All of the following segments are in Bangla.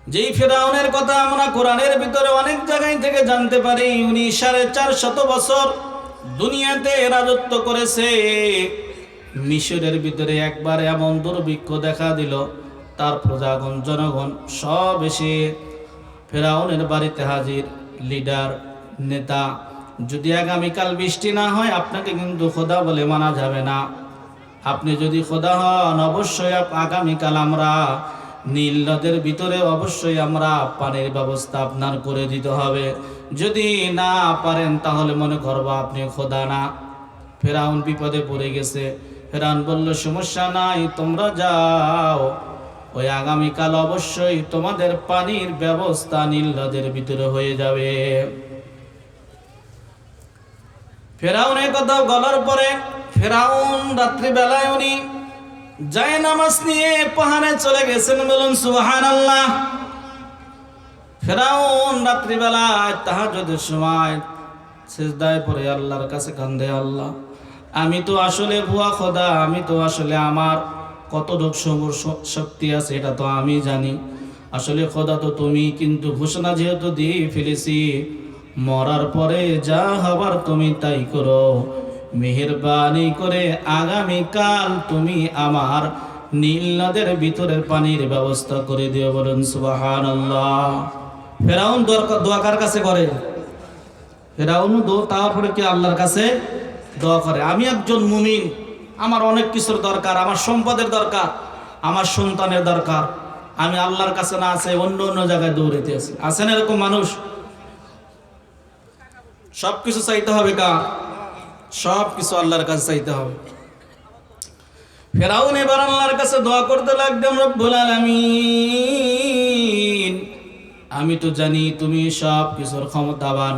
যেই ফেরাউনের কথা আমরা কোরআনের ভিতরে অনেক জায়গায় থেকে জানতে পারি, উনি 450 বছর দুনিয়াতে রাজত্ব করেছে। মিশরের ভিতরে একবার এমন দুর্ভিক্ষ দেখা দিল, তার প্রজাগণ জনগণ সব এসে ফেরাউনের বাড়িতে হাজির। লিডার, নেতা, যদি আগামীকাল বৃষ্টি না হয় আপনাকে কিন্তু খোদা বলে মানা যাবে না। আপনি যদি খোদা হন অবশ্যই আগামীকাল আমরা নীল নদের ভিতরে অবশ্যই আমরা পানির ব্যবস্থা আপনার করে দিতে হবে। যদি না পারেন তাহলে মনে করবো আপনি খোদা না। ফেরাউন বিপদে পড়ে গেছে। ফেরাউন বলল, সমস্যা নাই, তোমরা যাও, ওই আগামীকাল অবশ্যই তোমাদের পানির ব্যবস্থা নীল নদের ভিতরে হয়ে যাবে। ফেরাউনের কথা বলার পরে ফেরাউন রাত্রিবেলায় উনি যায় নামাজ নিয়ে পাহাড়ে চলে গেছেন। বলুন সুবহানাল্লাহ। ফেরাউন রাত্রিবেলায় তাহাজ্জুদের সময় সিজদায় পড়ে আল্লাহর কাছে কান্দে, আল্লাহ আমি তো আসলে ভুয়া খোদা, আমি তো আসলে আমার কতটুকু শক্তি আছে এটা তো আমি জানি, আসলে খোদা তো তুমি, কিন্তু ঘোষণা যেহেতু দিয়ে ফেলেছি মরার পরে যা হবার তুমি তাই করো, মেহেরবানি করে আগামীকাল তুমি আমার নীল নদের ভিতরের পানির ব্যবস্থা করে দিও। বলুন সুবহানাল্লাহ। ফেরাউন দোয়া কার কাছে করে? ফেরাউন তারপরে কি আল্লাহর কাছে দোয়া করে। আমি একজন মুমিন, আমার অনেক কিছুর দরকার, আমার সম্পদের দরকার, আমার সন্তানের দরকার, আমি আল্লাহর কাছে না আছে অন্য অন্য জায়গায় দৌড়াইতে আছি। আছেন এরকম মানুষ? সবকিছু চাইতে হবে কার? সবকিছু আল্লাহর কাছে চাইতে হবে। ফেরাউন এবার আল্লাহর কাছে দোয়া করতে লাগলেন, রব্বুল আলামিন আমি তো জানি তুমি সব কিছুর ক্ষমতাবান।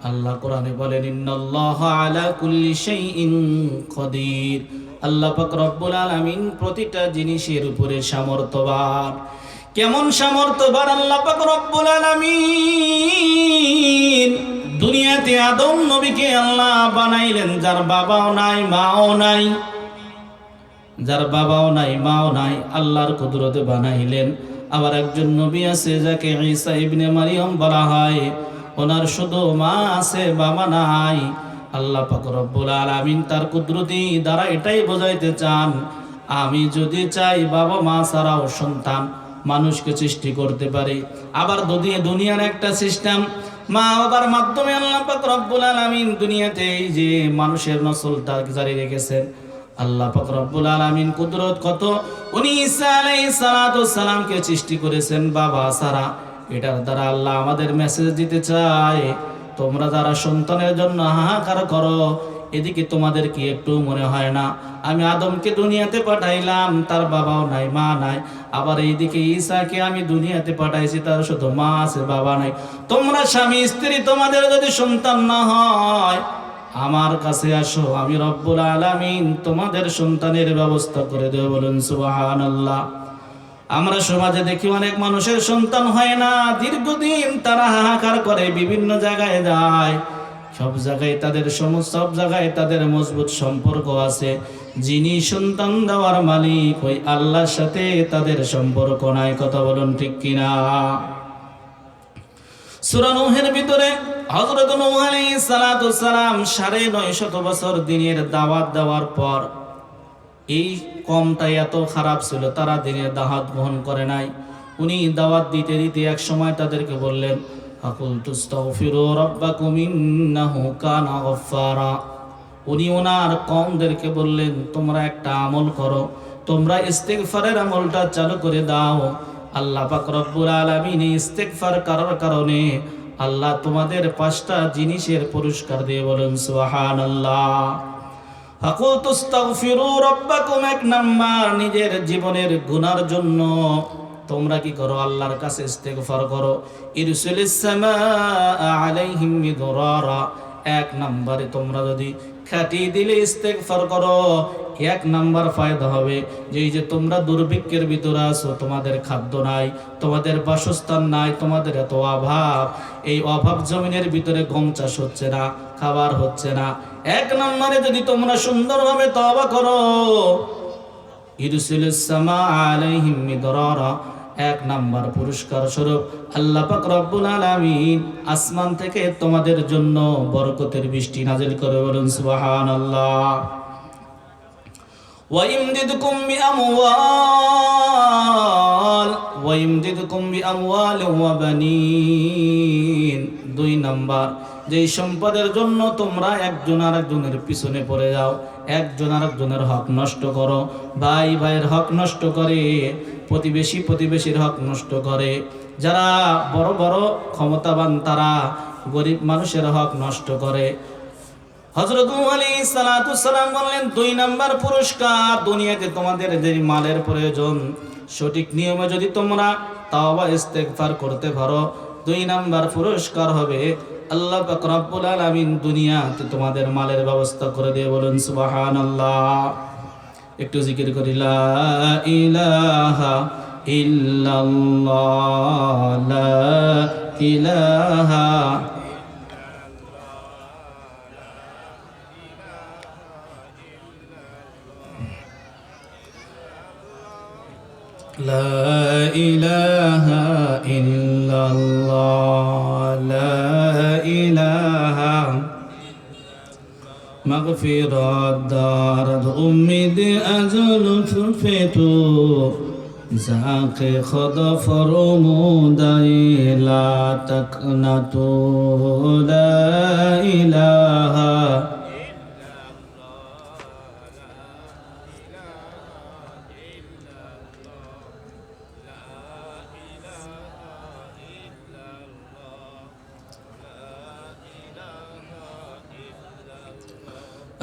আল্লাহ কোরআনে বলেন, ইন্নাল্লাহা আলা কুল্লি শাইইন কাদির। আল্লাহ পাক রব্বুল আলামিন প্রতিটা জিনিসের উপরে সামর্থ্যবান। কেমন সামর্থ্যবান আল্লাহ পাক রব্বুল আলামিন? দুনিয়াতে আদম নবীকে আল্লাহ বানাইলেন, যার বাবাও নাই মাও নাই, যার বাবাও নাই মাও নাই, আল্লাহর কুদরতে বানাইলেন। আবার একজন নবী আছে যাকে ঈসা ইবনে মারিয়াম বলা হয়, ওনার শুধু মা আছে বাবা নাই। আল্লাহ পাক রব্বুল আলামিন তার কুদরতি দ্বারা এটাই বোঝাইতে চান, আমি যদি চাই বাবা মা ছাড়াও সন্তান মানুষকে সৃষ্টি করতে পারি। আবার দুনিয়ার একটা সিস্টেম, মা বাবার মাধ্যমে আল্লাহ পাক রব্বুল আলামিন দুনিয়াতে এই যে মানুষের নসলটা জারি রেখেছেন। আল্লাহ পাক রব্বুল আলামিন কুদরত কত, উনি ঈসা আলাইহিস সালাতু সালামকে সৃষ্টি করেছেন বাবা ছাড়া। এটার দ্বারা আল্লাহ আমাদের মেসেজ দিতে চায়, তোমরা যারা সন্তানের জন্য হাহাকার করো, এদিকে তোমাদের কি একটু মনে হয় না আমি আদমকে দুনিয়াতে পাঠাইলাম, তার বাবাও নাই মা নাই, আবার এইদিকে ঈসাকে আমি দুনিয়াতে পাঠাইছি, তার শুধু মা আছে বাবা নাই। তোমরা স্বামী স্ত্রী, তোমাদের যদি সন্তান না হয় আমার কাছে আসো, আমি রব্বুল আলামিন তোমাদের সন্তানের ব্যবস্থা করে দেব। বলুন সুবহানাল্লাহ। আমরা সমাজে দেখি অনেক মানুষের সন্তান হয় না, দীর্ঘদিন তারা হাহাকার করে, বিভিন্ন জায়গায় যায়, সব জায়গায় তাদের মজবুত সম্পর্ক আছে। যিনি সন্তান দেওয়ার মালিক ওই আল্লাহর সাথে তাদের সম্পর্ক নাই। কথা বলুন ঠিক কিনা? সূরা নূহের ভিতরে হযরত নূহ আলাইহিস সালাতু সালাম 950 বছর দিনের দাওয়াত দেওয়ার পর এই কমটা এত খারাপ ছিল, তারা দিনের দাওয়াত গ্রহণ করে নাই। উনি দাওয়াত দিতে দিতে এক সময় তাদেরকে বললেন, আকুল তুস্তাগফিরু রাব্বাকুম ইন্নাহু কানা গফফারা। উনি ওনার কওমদেরকে বললেন, তোমরা একটা আমল করো, তোমরা ইস্তিগফারের আমলটা চালু করে দাও। আল্লাহ পাক রব্বুল আলামিন ইস্তিগফার করার কারণে আল্লাহ তোমাদের 5টা জিনিসের পুরস্কার দিয়ে। বলেন সুবহানাল্লাহ। আকুল তুস্তাগফিরু রাব্বাকুম, 1 নাম্বার নিজের জীবনের গুনার জন্য তোমরা কি করো? আল্লাহর কাছে ইস্তিগফার করো। ইরসিলিস সামাআ আলাইহিম মিদরারা, 1 নম্বরে তোমরা যদি খাটি দিলে ইস্তিগফার করো, 1 নাম্বার ফায়দা হবে যে এই যে তোমরা দুর্ভিক্ষের ভিতরে আছো, তোমাদের খাদ্য নাই, তোমাদের বাসস্থান নাই, তোমাদের এত অভাব, এই অভাব জমিনের ভিতরে গম চাষ হচ্ছে না, খাবার হচ্ছে না, 1 নম্বরে যদি তোমরা সুন্দরভাবে তওবা করো, ইরসিলিস সামাআ আলাইহিম মিদরারা, এক নাম্বার পুরস্কার স্বরূপ আল্লাহ পাক রব্বুল আলামিন আসমান থেকে তোমাদের জন্য বরকতের বৃষ্টি নাজিল করে। বলুন সুবহানাল্লাহ। ويمددكم بأموال وبنين। দুই নাম্বার, যেই সম্পদের জন্য তোমরা একজন আরেকজনের পিছনে পড়ে যাও, একজন আরেকজনের হক নষ্ট করো, ভাই ভাইয়ের হক নষ্ট করে, প্রতিবেশী প্রতিবেশীর হক নষ্ট করে, যারা বড় বড় ক্ষমতাবান তারা গরিব মানুষের হক নষ্ট করে। হযরত নূহ আলাইহিস সালাতু সালাম বললেন, দুই নাম্বার পুরস্কার, দুনিয়াতে তোমাদের যে মালের প্রয়োজন সঠিক নিয়মে যদি তোমরা তাওবা ইস্তেগফার করতে পারো, দুই নাম্বার পুরস্কার হবে আল্লাহ পাক রব্বুল আলামিন দুনিয়াতে তোমাদের মালের ব্যবস্থা করে দিয়ে। বলুন সুবহানাল্লাহ। একটু জিকির করি, লা ইলাহা ইল্লাল্লাহ, লা ইলাহা لا إله إلا الله، لا إله مغفرة دارد أمید أجل فتو زاق خد فرمودائی لا تقنطو، لا إله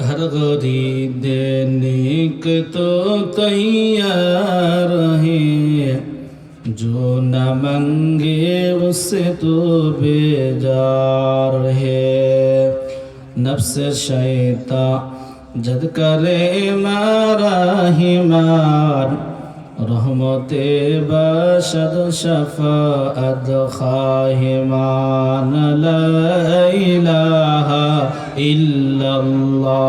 हर गरीब देने के तो तैयार है, जो न मांगे उससे तो बेजार है। नफ्स शैतान जद करे मारा ही मार, रहमते बशद शफाअत खाहिमान, ला इलाहा इल्लल्लाह,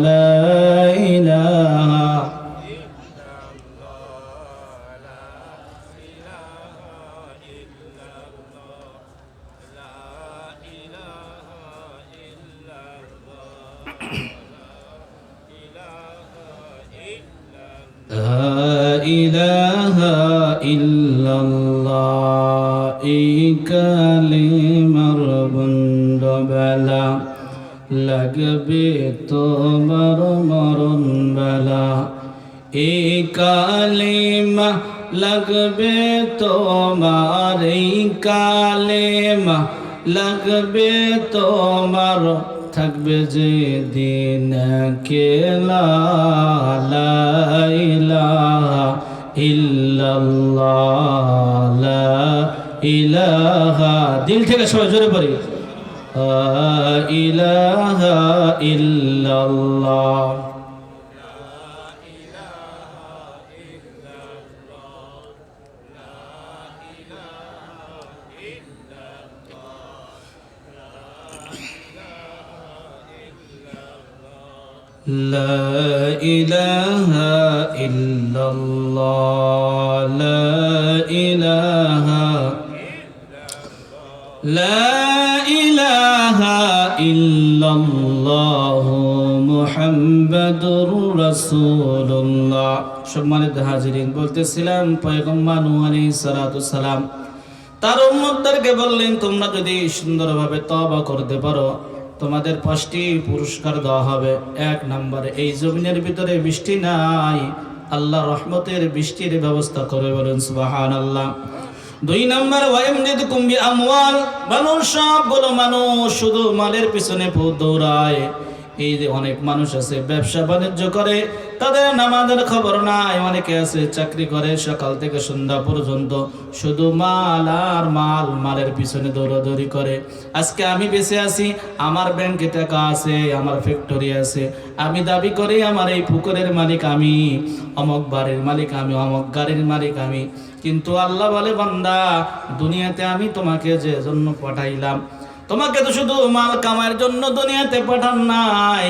ला इलाहा ইলাহা ইল্লাল্লাহ। এই কালিমার বন্দবেলা লাগবে তোমার মরণ বেলা, এই কালিমা লাগবে তোমার, এই কালিমা লাগবে তোমার, থাকবে যে দিন কেলা, লা ইলাহা ইল্লাল্লাহ, লা ইলাহা, দিল থেকে সবাই জোরে পড়ি, লা ইলাহা ইল্লাল্লাহ। لا إله إلا الله، لا إله لا إله إلا الله মুহাম্মাদুর রাসূলুল্লাহ। সম্মানিত হাজিরিন, বলতেছিলাম পয়গম্বর নূহ আলাইহিস সালাতু সালাম তার উম্মতদেরকে বললেন, তোমরা যদি সুন্দরভাবে তওবা করতে পারো তোমাদের 5টি পুরস্কার দেওয়া হবে। এক নম্বরে, এই জমিনের ভিতরে বৃষ্টি নাই, আল্লাহ রহমতের বৃষ্টির ব্যবস্থা করে। বলেন সুবহানাল্লাহ। 2 নম্বর, ওয়াইমদিদকুম বিআমওয়াল, মানুষ সবগুলো মানুষ শুধু মালের পিছনে দৌড়ায়। এই যে অনেক মানুষ আছে ব্যবসা বাণিজ্য করে, তাদের নামাজের খবর নাই। অনেকে আছে চাকরি করে সকাল থেকে সন্ধ্যা পর্যন্ত শুধু মাল আর মাল, মালের পিছনে দৌড়াদৌড়ি করে। আজকে আমি বেঁচে আছি, আমার ব্যাংকে টাকা আছে, আমার ফ্যাক্টরি আছে, আমি দাবি করি আমার এই পুকুরের মালিক আমি, অমক বাড়ির মালিক আমি, অমক গাড়ির মালিক আমি। কিন্তু আল্লাহ বলে, বান্দা দুনিয়াতে আমি তোমাকে যে জন্য পাঠাইলাম, তোমাকে তো শুধু মাল কামাইয়ের জন্য দুনিয়াতে পাঠান নাই।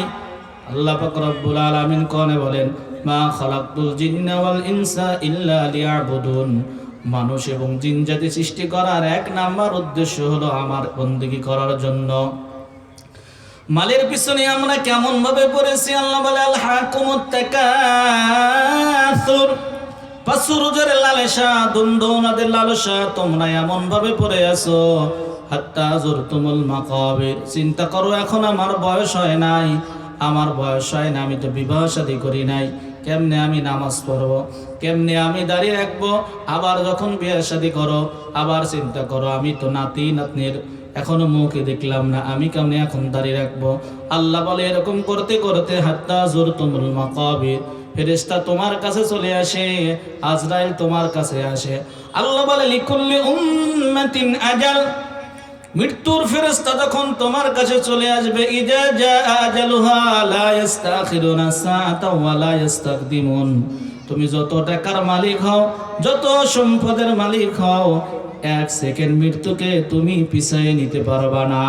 আল্লাহ পাক রব্বুল আলামিন কোরআনে বলেন, মা খালাকতুল জিন্না ওয়াল ইনসা ইল্লা লিয়াবুদুন, মানুষ এবং জিন জাতি সৃষ্টি করার এক নাম্বার উদ্দেশ্য হলো আমার বন্দেগী করার জন্য। মালের পিছনে আমরা কেমন ভাবে পড়েছি, আল্লাহ বলে আল হাকুমুত তাকাসুর, পাসুরুজের লালসা, দুনদুনাদের লালসা তোমরা এমন ভাবে পড়ে আছো, হাত্তা যুরতুমুল মাকাবির। চিন্তা করো, এখন আমার বয়স হয় নাই, আমার বয়স হয় না, আমি তো বিবাহ শাদী করি নাই, কেমনে আমি নামাজ পড়বো, কেমনে আমি দাঁড়িয়ে রাখবো। আবার যখন বিয়ে শাদী করো, আবার চিন্তা করো, আমি তো নাতি নাতনির এখনো মুখে দেখলাম না, আমি কেমনে এখন দাঁড়িয়ে রাখবো। আল্লাহ বলে এরকম করতে করতে হাত্তা যুরতুমুল মাকাবির, ফেরেশতা তোমার কাছে চলে আসে, আজরাইল তোমার কাছে আসে। আল্লাহ বলে লিকুল্লি উম্মাতিন আজাল, মৃত্যুর ফেরেশতা যখন তোমার কাছে চলে আসবে, ইজা জা আজালুহা লা ইস্তাখিরুনা সাআতা ওয়া লা ইস্তাকদিমুন। তুমি যত টাকার মালিক হও, যত সম্পদের মালিক হও, এক সেকেন্ড মৃত্যুকে তুমি পিছিয়ে নিতে পারবা না।